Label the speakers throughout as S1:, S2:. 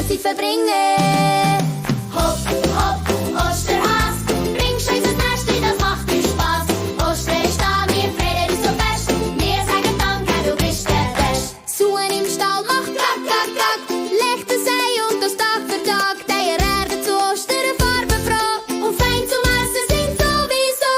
S1: Zeit verbringen. Hopp, hopp, Osterhas, bringst uns das Nest, das macht uns Spass. Ostern ist da, wir freuen uns so fest. Wir sagen Danke, du bist der Best. Suen im Stall macht Kack, Kack, Kack. Legt das Ei und das Tag für Tag. Die Erde zu Ostern farbenfroh. Und fein zum Essen sind sowieso.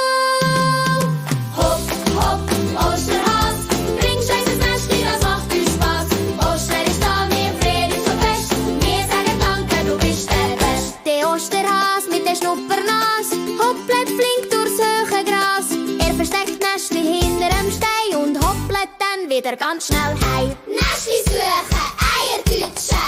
S1: Hopp, hopp, Osterhas, bringst uns das Nest, das macht uns Spass. Ostern ist da, wir freuen uns so fest. Wir sagen Danke, du bist der Best. Der Osterhas mit der Schnuppernase hoppelt flink durchs hohe Gras. Er versteckt Nestli hinterm Stein und hoppelt dann wieder ganz schnell heim. Nestli suchen, Eier deutschen,